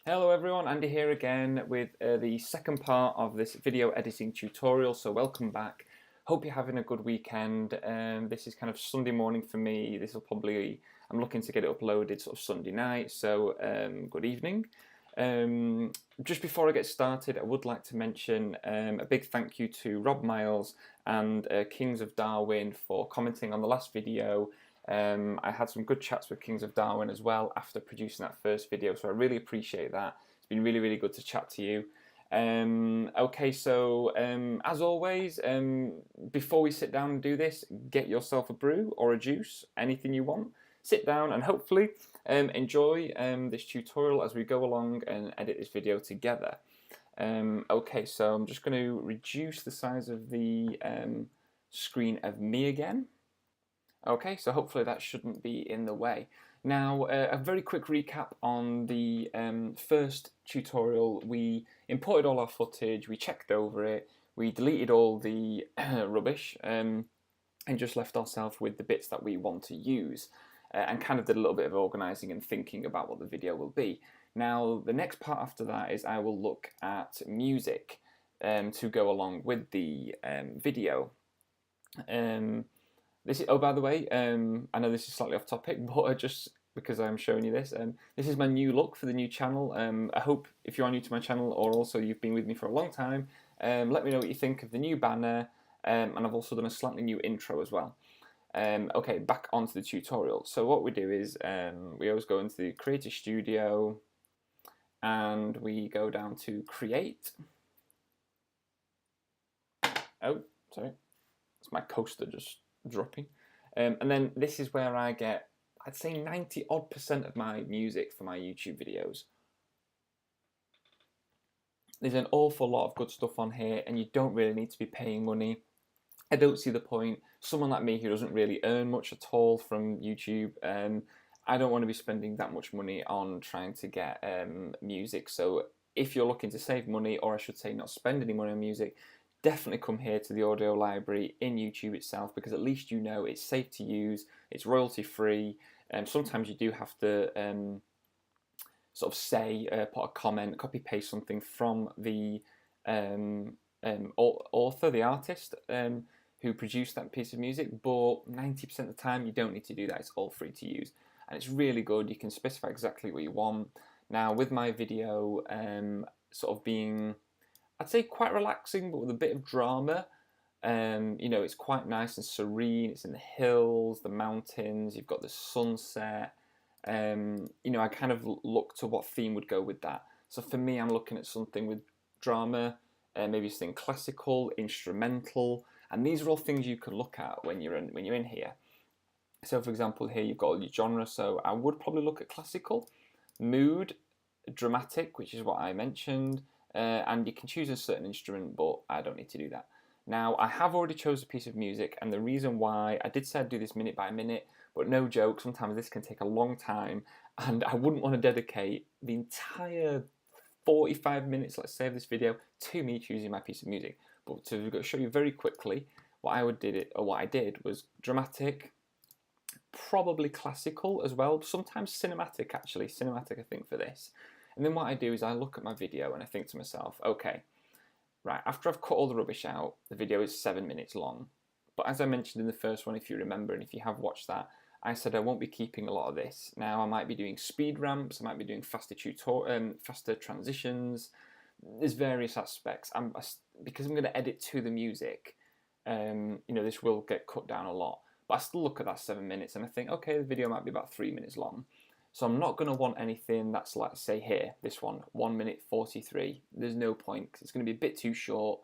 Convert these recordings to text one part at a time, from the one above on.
Hello everyone, Andy here again with the second part of this video editing tutorial, so welcome back. Hope you're having a good weekend. This is kind of Sunday morning for me. I'm looking to get it uploaded sort of Sunday night, so good evening. Just before I get started, I would like to mention a big thank you to Rob Miles and Kings of Darwin for commenting on the last video. I had some good chats with Kings of Darwin as well after producing that first video, so I really appreciate that. It's been really good to chat to you. Okay, so as always, before we sit down and do this, get yourself a brew or a juice, anything you want. Sit down and hopefully enjoy this tutorial as we go along and edit this video together. Okay, so I'm just going to reduce the size of the screen of me again. Okay, so hopefully that shouldn't be in the way. Now, a very quick recap on the first tutorial. We imported all our footage, we checked over it, we deleted all the rubbish, and just left ourselves with the bits that we want to use, and kind of did a little bit of organising and thinking about what the video will be. Now, the next part after that is I will look at music to go along with the video. Oh, by the way, I know this is slightly off topic, but just because I'm showing you this, this is my new look for the new channel. I hope if you are new to my channel or also you've been with me for a long time, let me know what you think of the new banner, and I've also done a slightly new intro as well. Okay, back onto the tutorial. So what we do is we always go into the Creator Studio and we go down to Create. Oh, sorry, it's my coaster just dropping. And then this is where I get, I'd say 90% of my music for my YouTube videos. There's an awful lot of good stuff on here and you don't really need to be paying money. I don't see the point. Someone like me who doesn't really earn much at all from YouTube, I don't want to be spending that much money on trying to get music. So if you're looking to save money, or I should say not spend any money on music, definitely come here to the audio library in YouTube itself, because at least you know it's safe to use, it's royalty free, and sometimes you do have to sort of say, put a comment, copy paste something from the author, the artist who produced that piece of music, but 90% of the time you don't need to do that, it's all free to use. And it's really good, you can specify exactly what you want. Now with my video sort of being, I'd say quite relaxing, but with a bit of drama. You know, it's quite nice and serene. It's in the hills, the mountains. You've got the sunset. You know, I kind of look to what theme would go with that. So for me, I'm looking at something with drama, maybe something classical, instrumental, and these are all things you can look at when you're in here. So for example, here you've got all your genre. So I would probably look at classical, mood, dramatic, which is what I mentioned. And you can choose a certain instrument, but I don't need to do that. Now, I have already chosen a piece of music, and the reason why, I did say I'd do this minute by minute, but no joke, sometimes this can take a long time, and I wouldn't want to dedicate the entire 45 minutes, let's say, of this video to me choosing my piece of music. But to show you very quickly, what I did was dramatic, probably classical as well, sometimes cinematic actually, cinematic I think for this. And then what I do is I look at my video and I think to myself, okay, right, after I've cut all the rubbish out, the video is 7 minutes long. But as I mentioned in the first one, if you remember, and if you have watched that, I said I won't be keeping a lot of this. Now I might be doing speed ramps, I might be doing faster transitions. There's various aspects. Because I'm going to edit to the music, you know, this will get cut down a lot. But I still look at that 7 minutes and I think, okay, the video might be about 3 minutes long. So I'm not going to want anything that's like, say here, this one, 1 minute 43. There's no point because it's going to be a bit too short.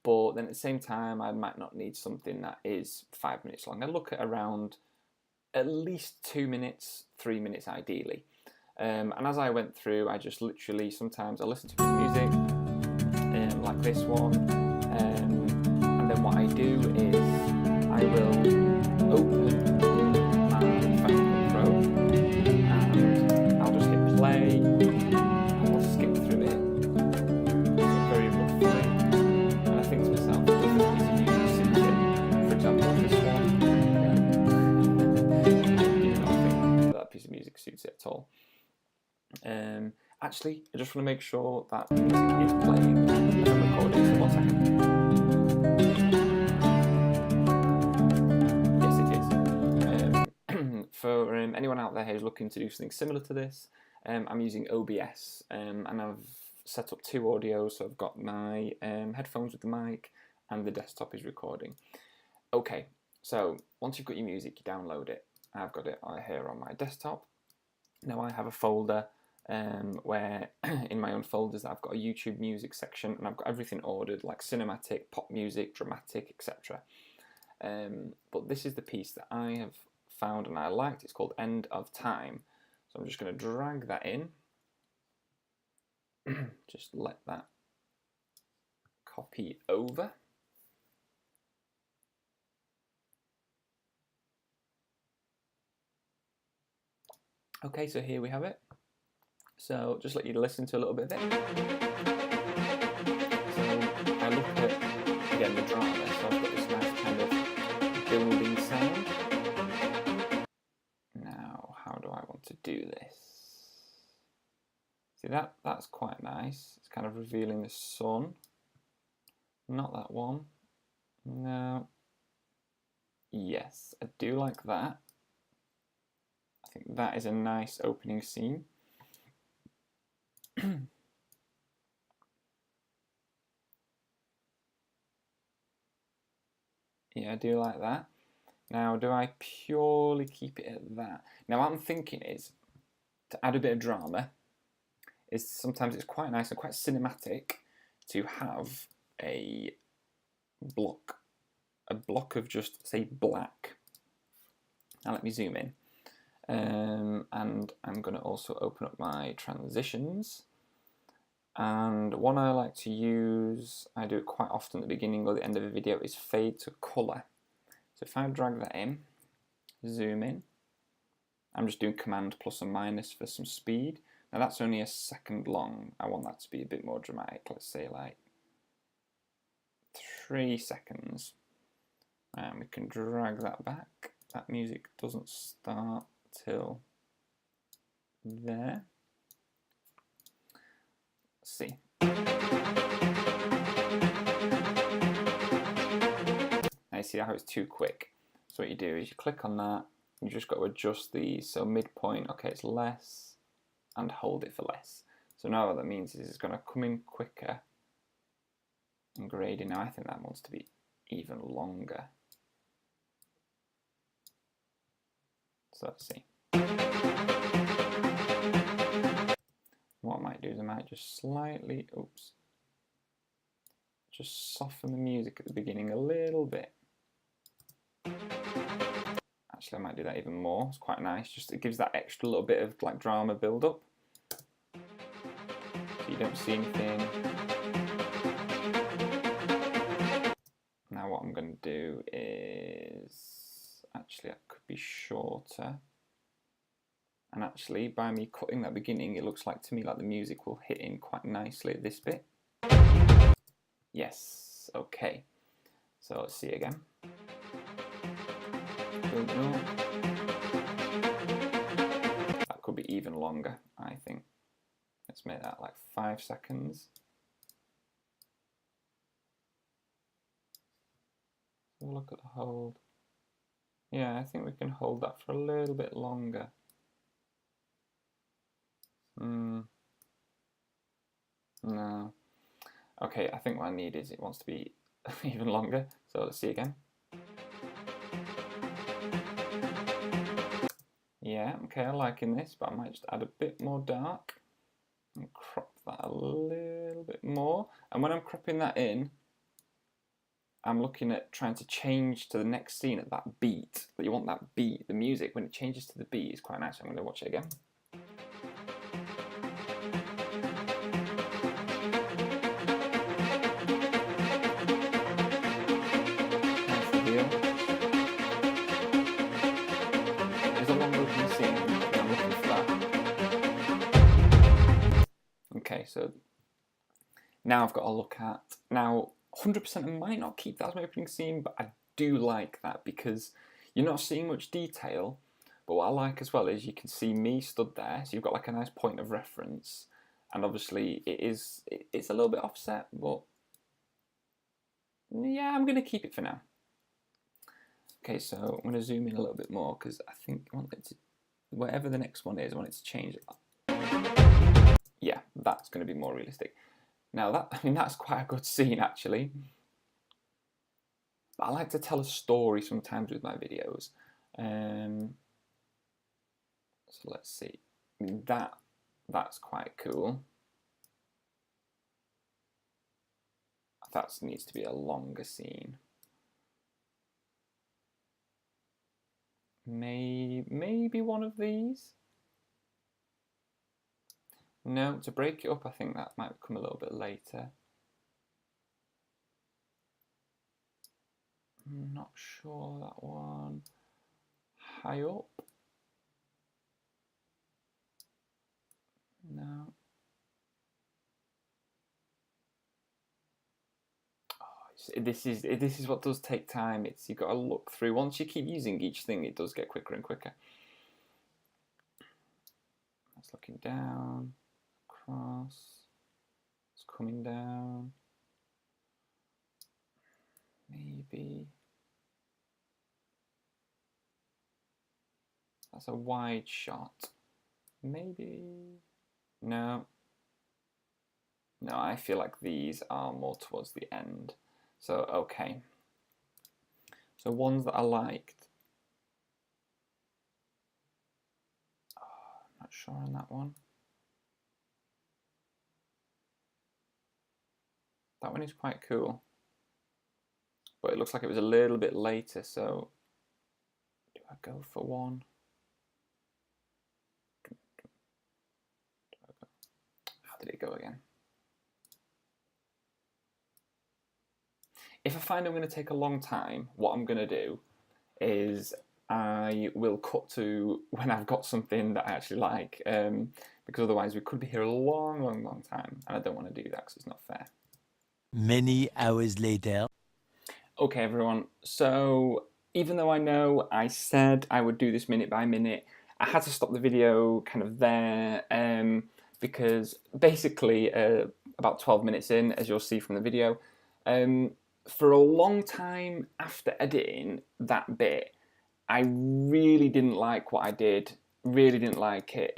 But then at the same time, I might not need something that is 5 minutes long. I look at around at least 2 minutes, 3 minutes ideally. And as I went through, I just literally, sometimes I listen to some music, like this one. And then what I do is I will open my Final Cur Pro. I'll just hit play, and I'll skip through it very roughly, and I think to myself, does this piece of music suit it? For example, this one, do not think that piece of music suits it at all. Actually, I just want to make sure that the music is playing as I'm recording, so 1 second. Yes, it is. For anyone out there who's looking to do something similar to this, I'm using OBS, and I've set up 2 audios, so I've got my headphones with the mic, and the desktop is recording. Okay, so once you've got your music, you download it. I've got it here on my desktop. Now I have a folder where in my own folders I've got a YouTube music section, and I've got everything ordered like cinematic, pop music, dramatic, etc. But this is the piece that I have found and I liked. It's called End of Time. So I'm just going to drag that in. Just let that copy over. Okay, so here we have it. So just let you listen to a little bit of it. So I look at, again, the drama, so I've got this nice kind of building sound. Now, how do I want to do this? See, that's quite nice. It's kind of revealing the sun. Not that one. No. Yes, I do like that. I think that is a nice opening scene. Yeah, I do like that. Now, do I purely keep it at that? Now, what I'm thinking is, to add a bit of drama, is sometimes it's quite nice and quite cinematic to have a block of just, say, black. Now, let me zoom in. And I'm going to also open up my transitions. And one I like to use, I do it quite often at the beginning or the end of a video, is fade to colour. So if I drag that in, zoom in, I'm just doing Command plus and minus for some speed. Now that's only a second long. I want that to be a bit more dramatic. Let's say like 3 seconds. And we can drag that back. That music doesn't start till there. Let's see. Now you see how it's too quick. So what you do is you click on that, you just got to adjust these. So midpoint, okay, it's less, and hold it for less. So now what that means is it's going to come in quicker and grading. Now I think that wants to be even longer. So let's see. What I might do is I might just slightly, just soften the music at the beginning a little bit. Actually, I might do that even more. It's quite nice. Just it gives that extra little bit of like drama build up. So you don't see anything. Now what I'm going to do is, actually that could be shorter. And actually, by me cutting that beginning, it looks like to me like the music will hit in quite nicely at this bit. Yes, okay. So let's see again. Don't know. That could be even longer, I think. Let's make that like 5 seconds. So look at the hold. Yeah, I think we can hold that for a little bit longer. No. Okay, I think what I need is it wants to be even longer. So let's see again. Yeah, okay, I'm liking this, but I might just add a bit more dark and crop that a little bit more. And when I'm cropping that in, I'm looking at trying to change to the next scene at that beat. But you want that beat, the music, when it changes to the beat is quite nice. I'm going to watch it again. Okay, so now I've got to look at, now 100% I might not keep that as my opening scene, but I do like that because you're not seeing much detail, but what I like as well is you can see me stood there, so you've got like a nice point of reference, and obviously it's a little bit offset, but yeah, I'm going to keep it for now. Okay, so I'm going to zoom in a little bit more because I think I want it to, whatever the next one is, I want it to change. Yeah, that's going to be more realistic. Now that's quite a good scene actually. But I like to tell a story sometimes with my videos. So let's see. I mean, that's quite cool. That needs to be a longer scene. Maybe one of these. No, to break it up, I think that might come a little bit later. I'm not sure that one. High up. No. Oh, this is what does take time. You've got to look through. Once you keep using each thing, it does get quicker and quicker. That's looking down, across. It's coming down. Maybe. That's a wide shot. Maybe. No. No, I feel like these are more towards the end. So, okay. So ones that I liked. Oh, I'm not sure on that one. That one is quite cool. But it looks like it was a little bit later, so do I go for one? How did it go again? If I find I'm going to take a long time, what I'm going to do is I will cut to when I've got something that I actually like, because otherwise we could be here a long time, and I don't want to do that because it's not fair. Many hours later. Okay, everyone, so even though I know I said I would do this minute by minute, I had to stop the video kind of there, because basically about 12 minutes in, as you'll see from the video, for a long time after editing that bit, I really didn't like what I did. Really didn't like it.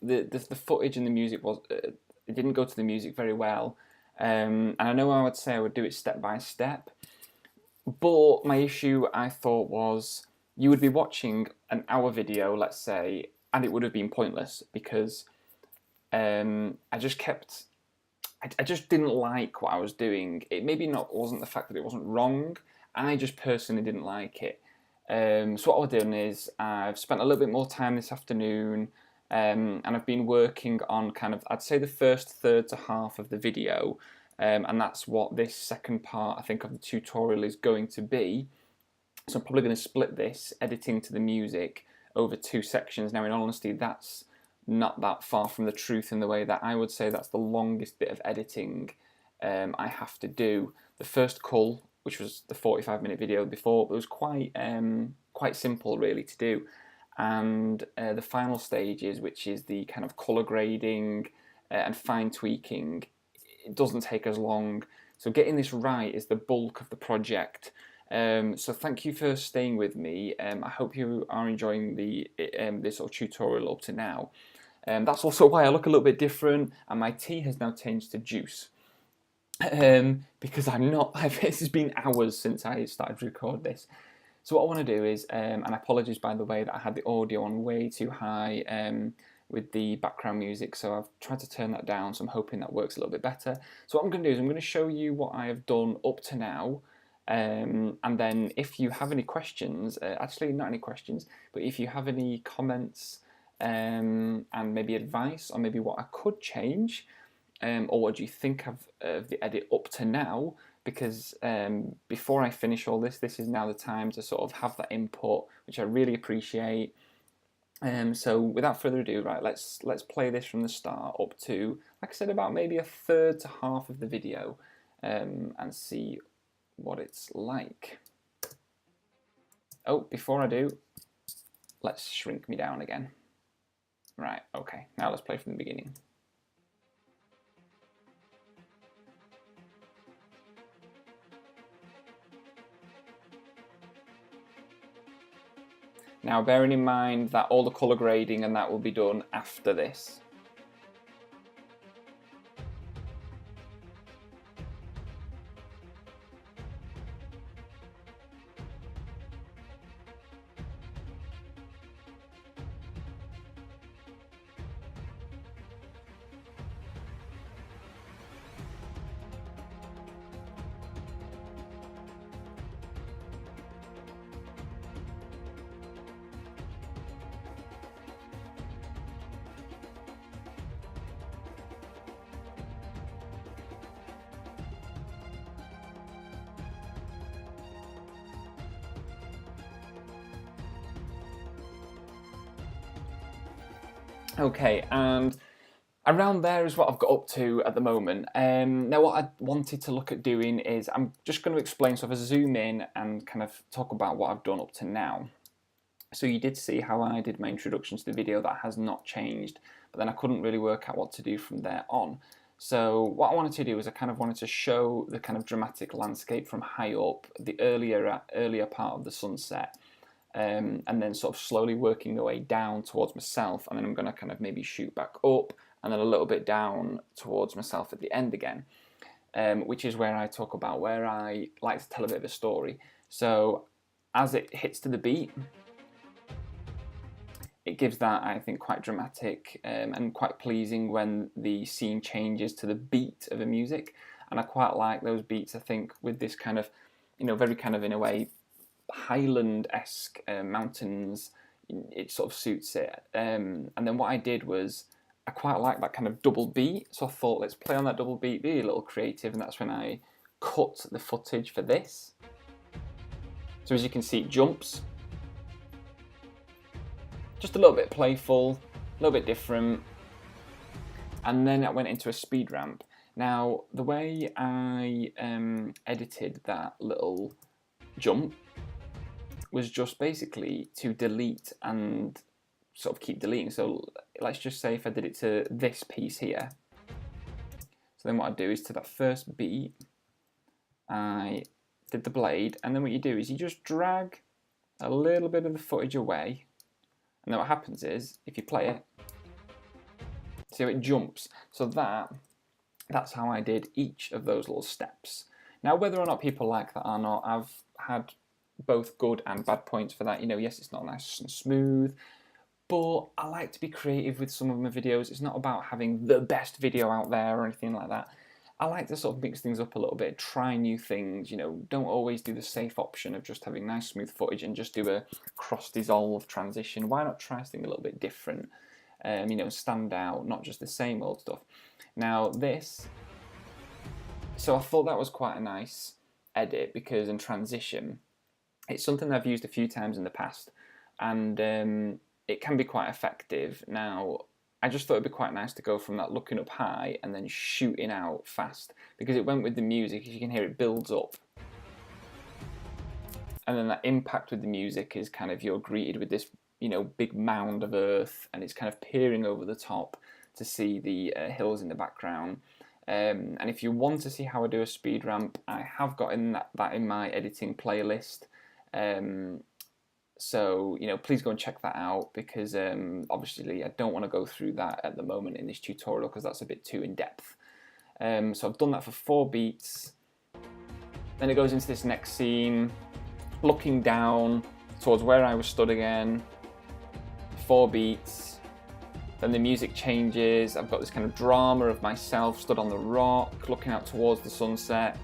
The footage and the music it didn't go to the music very well. And I know I would say I would do it step by step, but my issue I thought was you would be watching an hour video, let's say, and it would have been pointless because I just kept. I just didn't like what I was doing. It maybe wasn't the fact that it wasn't wrong. I just personally didn't like it. So what I've done is I've spent a little bit more time this afternoon, and I've been working on kind of, I'd say, the first third to half of the video, and that's what this second part, I think, of the tutorial is going to be. So I'm probably going to split this editing to the music over 2 sections. Now, in all honesty, that's not that far from the truth in the way that I would say that's the longest bit of editing I have to do. The first cull, which was the 45-minute video before, it was quite simple really to do. And the final stages, which is the kind of colour grading and fine tweaking, it doesn't take as long. So getting this right is the bulk of the project. So thank you for staying with me. I hope you are enjoying this sort of tutorial up to now. That's also why I look a little bit different, and my tea has now changed to juice. Because this has been hours since I started to record this. So what I want to do is, and apologies by the way that I had the audio on way too high with the background music, so I've tried to turn that down, so I'm hoping that works a little bit better. So what I'm going to do is I'm going to show you what I have done up to now, and then if you have any questions, actually not any questions, but if you have any comments and maybe advice on maybe what I could change, or what do you think of the edit up to now, because before I finish all this is now the time to sort of have that input, which I really appreciate. So without further ado, right, let's play this from the start up to, like I said, about maybe a third to half of the video, and see what it's like. Oh, before I do, let's shrink me down again. Right, okay, now let's play from the beginning. Now bearing in mind that all the colour grading and that will be done after this. Okay, and around there is what I've got up to at the moment. Now what I wanted to look at doing is, I'm just going to explain, so if I zoom in and kind of talk about what I've done up to now. So you did see how I did my introduction to the video, that has not changed, but then I couldn't really work out what to do from there on. So what I wanted to do is I kind of wanted to show the kind of dramatic landscape from high up, the earlier part of the sunset, and then sort of slowly working the way down towards myself, and then I'm going to kind of maybe shoot back up and then a little bit down towards myself at the end again, which is where I talk about where I like to tell a bit of a story. So as it hits to the beat, it gives that, I think, quite dramatic and quite pleasing when the scene changes to the beat of the music, and I quite like those beats. I think with this kind of, you know, very kind of in a way Highland-esque mountains, it sort of suits it. And then what I did was I quite like that kind of double beat, so I thought let's play on that double beat, be a little creative, and that's when I cut the footage for this. So as you can see, it jumps, just a little bit playful, a little bit different, and then I went into a speed ramp. Now the way I edited that little jump was just basically to delete and sort of keep deleting. So let's just say if I did it to this piece here, so then what I do is to that first beat I did the blade, and then what you do is you just drag a little bit of the footage away, and then what happens is if you play it, see how it jumps. So that's how I did each of those little steps. Now whether or not people like that or not, I've had both good and bad points for that. You know, yes, it's not nice and smooth, but I like to be creative with some of my videos. It's not about having the best video out there or anything like that. I like to sort of mix things up a little bit, try new things, you know, don't always do the safe option of just having nice smooth footage and just do a cross-dissolve transition. Why not try something a little bit different, you know, stand out, not just the same old stuff. Now this, so I thought that was quite a nice edit, because in transition, it's something that I've used a few times in the past, and it can be quite effective. Now, I just thought it'd be quite nice to go from that looking up high and then shooting out fast, because it went with the music. As you can hear, it builds up, and then that impact with the music is kind of, you're greeted with this, you know, big mound of earth, and it's kind of peering over the top to see the hills in the background. And if you want to see how I do a speed ramp, I have got in that in my editing playlist. So, you know, please go and check that out, because obviously I don't want to go through that at the moment in this tutorial, because that's a bit too in-depth. So I've done that for 4 beats. Then it goes into this next scene, looking down towards where I was stood again, 4 beats. Then the music changes. I've got this kind of drama of myself stood on the rock, looking out towards the sunset.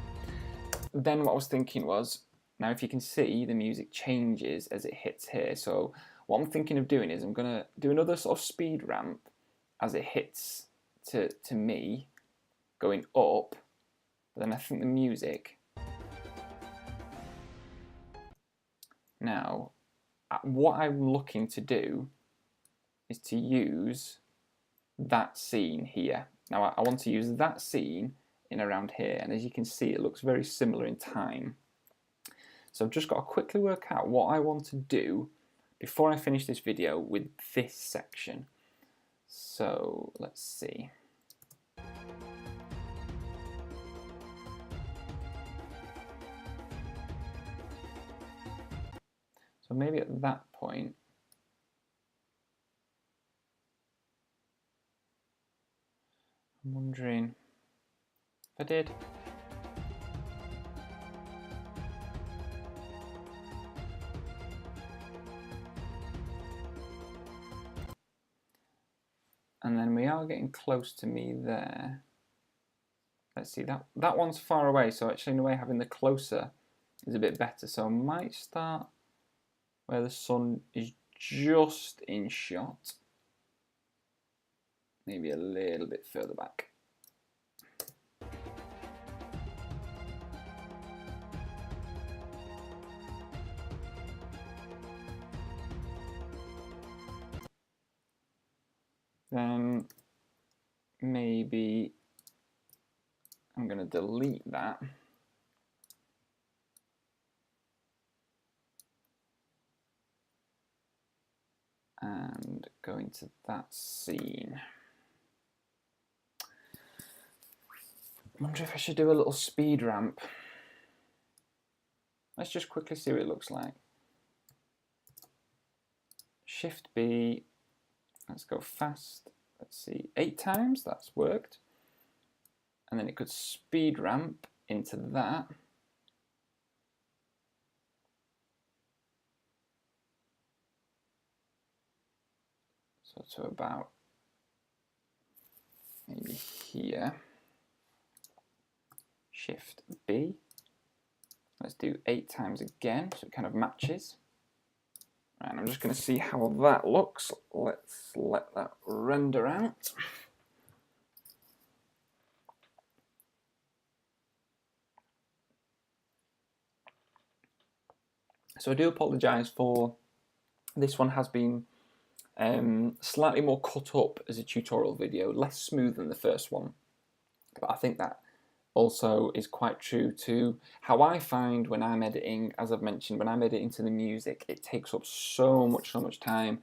Then what I was thinking was, now if you can see, the music changes as it hits here. So what I'm thinking of doing is I'm going to do another sort of speed ramp as it hits to me going up. But then I think the music, now what I'm looking to do is to use that scene here. Now I want to use that scene in around here, and as you can see, it looks very similar in time. So I've just got to quickly work out what I want to do before I finish this video with this section. So let's see. So maybe at that point, I'm wondering if I did. And then we are getting close to me there. Let's see, that one's far away, so actually in a way having the closer is a bit better. So I might start where the sun is just in shot. Maybe a little bit further back. Then maybe I'm going to delete that. And go into that scene. I wonder if I should do a little speed ramp. Let's just quickly see what it looks like. Shift B. Let's go fast. Let's see, 8 times, that's worked. And then it could speed ramp into that. So to about maybe here. Shift B. Let's do 8 times again, so it kind of matches. And I'm just going to see how that looks. Let's let that render out. So I do apologise for this one has been slightly more cut up as a tutorial video, less smooth than the first one. But I think that also is quite true to how I find when I'm editing. As I've mentioned, when I'm editing to the music, it takes up so much time,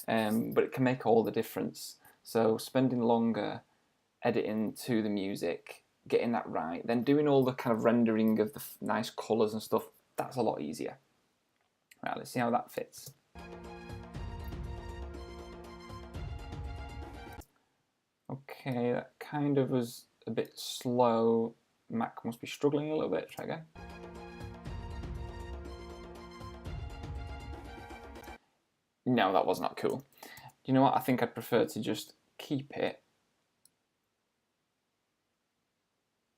but it can make all the difference. So spending longer editing to the music, getting that right, then doing all the kind of rendering of the nice colours and stuff, that's a lot easier. Right, let's see how that fits. Okay, that kind of was a bit slow. Mac must be struggling a little bit. Try again. No, that was not cool. Do you know what? I think I'd prefer to just keep it.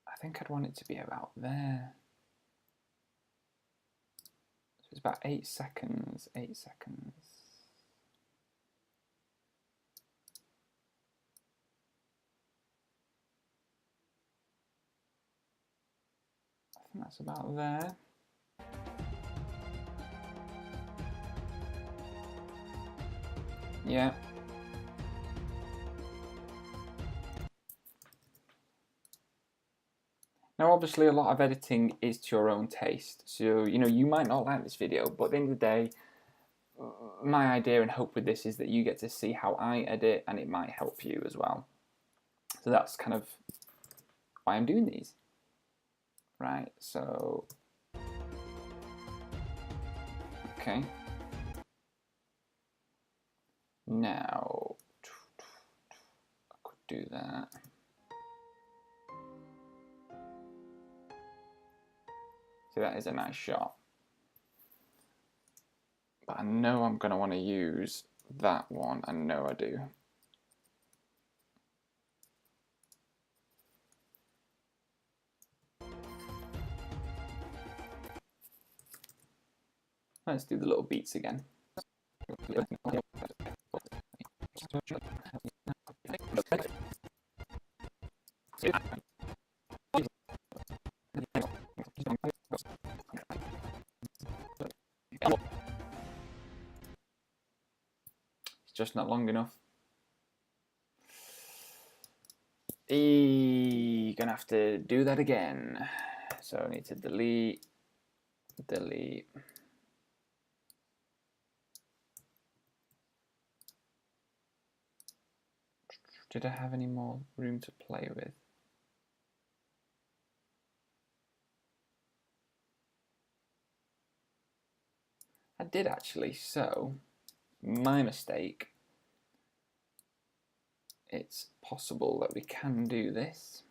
I think I'd want it to be about there. So it's about 8 seconds. 8 seconds. I think that's about there. Yeah. Now obviously a lot of editing is to your own taste, so you might not like this video, but at the end of the day, my idea and hope with this is that you get to see how I edit and it might help you as well. So that's kind of why I'm doing these. Right, so okay. Now I could do that. See, that is a nice shot. But I know I'm going to want to use that one. I know I do. Let's do the little beats again. It's just not long enough. You're gonna have to do that again. So I need to delete. Did I have any more room to play with? I did actually, so my mistake. it's possible that we can do this.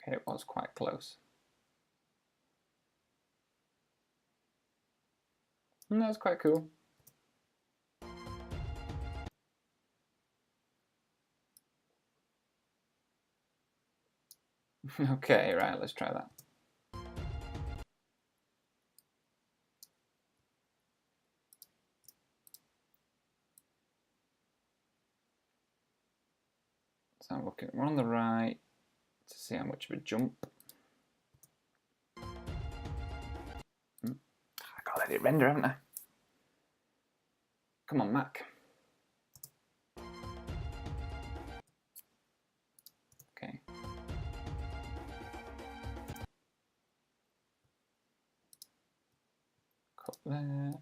Okay, it was quite close. And that was quite cool. Okay, right, let's try that. So I'm looking, we're on the right to see how much of a jump. I gotta let it render, haven't I? Come on, Mac. Okay. Cut there.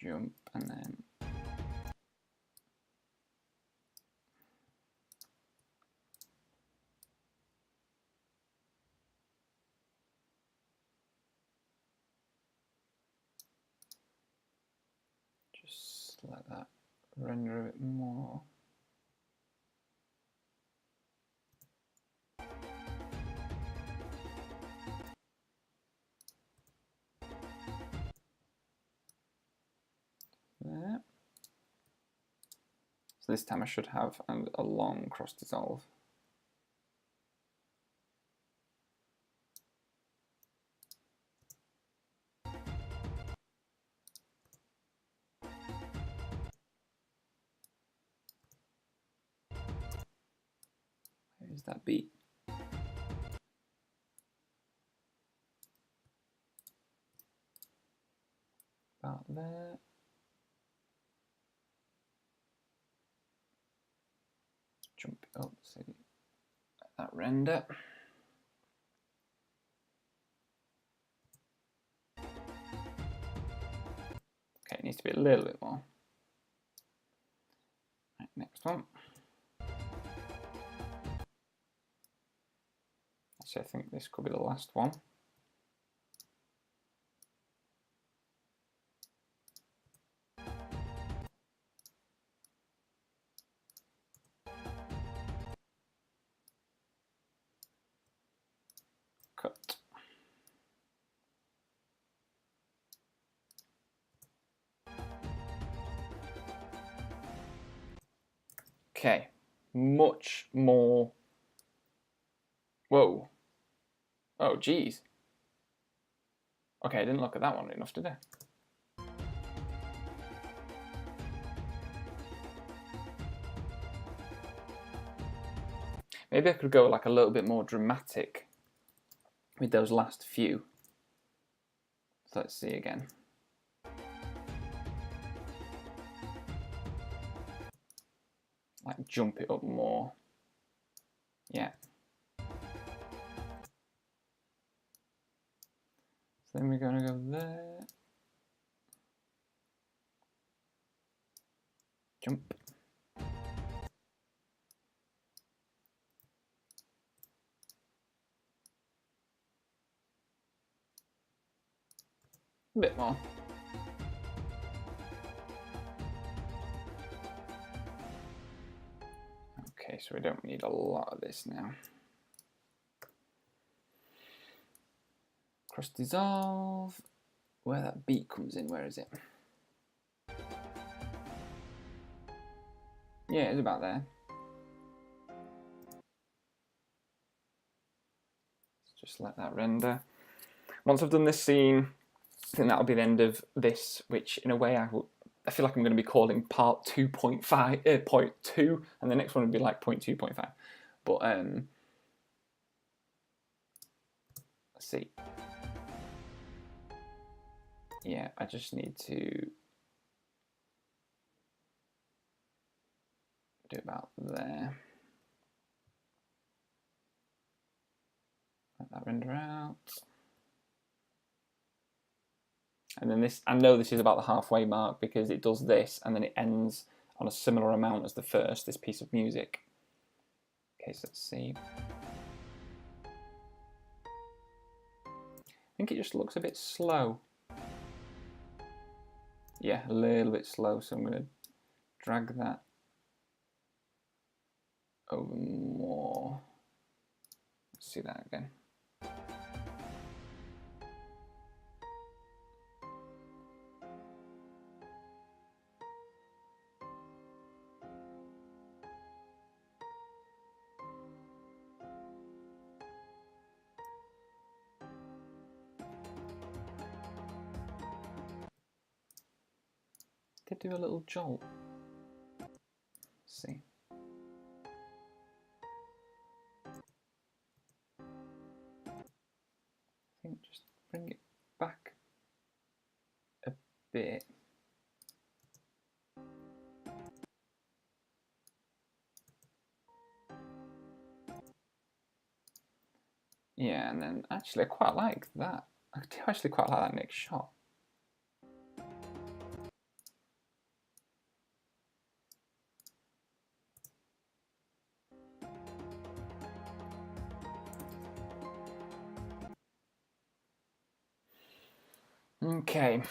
Jump and then just let that render a bit more. There. So this time I should have a long cross dissolve. Where's that beat? About there. Jump it up, see, let that render. Okay, it needs to be a little bit more. Right, next one. Actually, I think this could be the last one. Cut. Okay, much more. Whoa. Oh, geez. Okay, I didn't look at that one enough, did I? Maybe I could go like a little bit more dramatic with those last few. So let's see again. Like jump it up more. Yeah. So then we're going to go there. Jump. A bit more. Okay, so we don't need a lot of this now. Cross dissolve. Where that beat comes in, where is it? Yeah, it's about there. Just let that render. Once I've done this scene, I think that'll be the end of this, which in a way I feel like I'm going to be calling part 2.5, point 2, and the next one would be like point 2.5. But let's see. Yeah, I just need to do about there. Let that render out. And then this, I know this is about the halfway mark because it does this and then it ends on a similar amount as the first, this piece of music. Okay, so let's see. I think it just looks a bit slow. Yeah, a little bit slow, so I'm going to drag that over more. Let's see that again. Did do a little jolt. Let's see. I think just bring it back a bit. Yeah, and then actually I quite like that. I do actually quite like that next shot. Okay,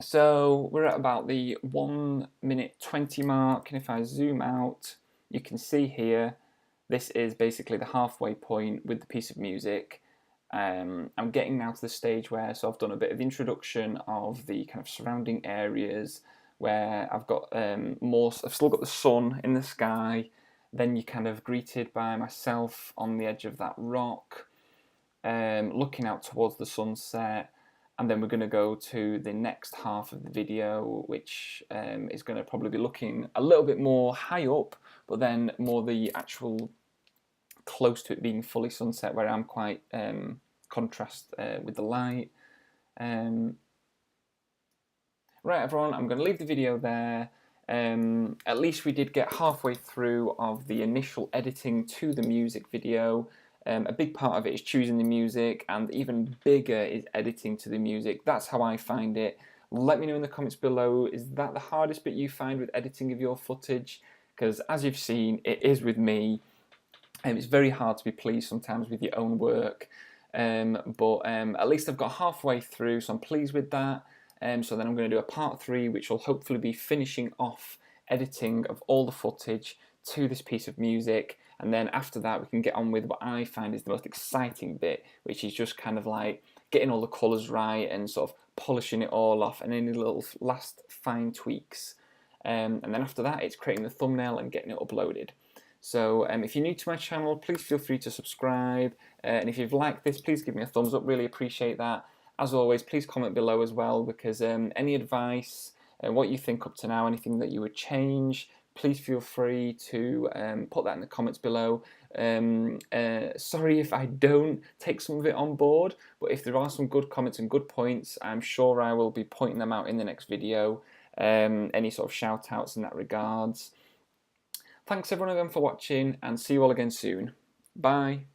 so we're at about the 1:20 mark, and if I zoom out, you can see here, this is basically the halfway point with the piece of music. I'm getting now to the stage where, so I've done a bit of introduction of the kind of surrounding areas where I've got I've still got the sun in the sky, then you're kind of greeted by myself on the edge of that rock, looking out towards the sunset, and then we're going to go to the next half of the video, which is going to probably be looking a little bit more high up, but then more the actual close to it being fully sunset, where I'm quite contrast with the light. Right, everyone, I'm going to leave the video there. At least we did get halfway through of the initial editing to the music video. A big part of it is choosing the music, and even bigger is editing to the music. That's how I find it. Let me know in the comments below, is that the hardest bit you find with editing of your footage? Because as you've seen, it is with me. It's very hard to be pleased sometimes with your own work. But at least I've got halfway through, so I'm pleased with that. So then I'm going to do a part 3, which will hopefully be finishing off editing of all the footage to this piece of music, and then after that we can get on with what I find is the most exciting bit, which is just kind of like getting all the colours right and sort of polishing it all off and any little last fine tweaks. And then after that it's creating the thumbnail and getting it uploaded. So if you're new to my channel, please feel free to subscribe, and if you've liked this, please give me a thumbs up, really appreciate that. As always, please comment below as well, because any advice, what you think up to now, anything that you would change, please feel free to put that in the comments below. Sorry if I don't take some of it on board, but if there are some good comments and good points, I'm sure I will be pointing them out in the next video. Any sort of shout outs in that regards. Thanks everyone again for watching, and see you all again soon. Bye.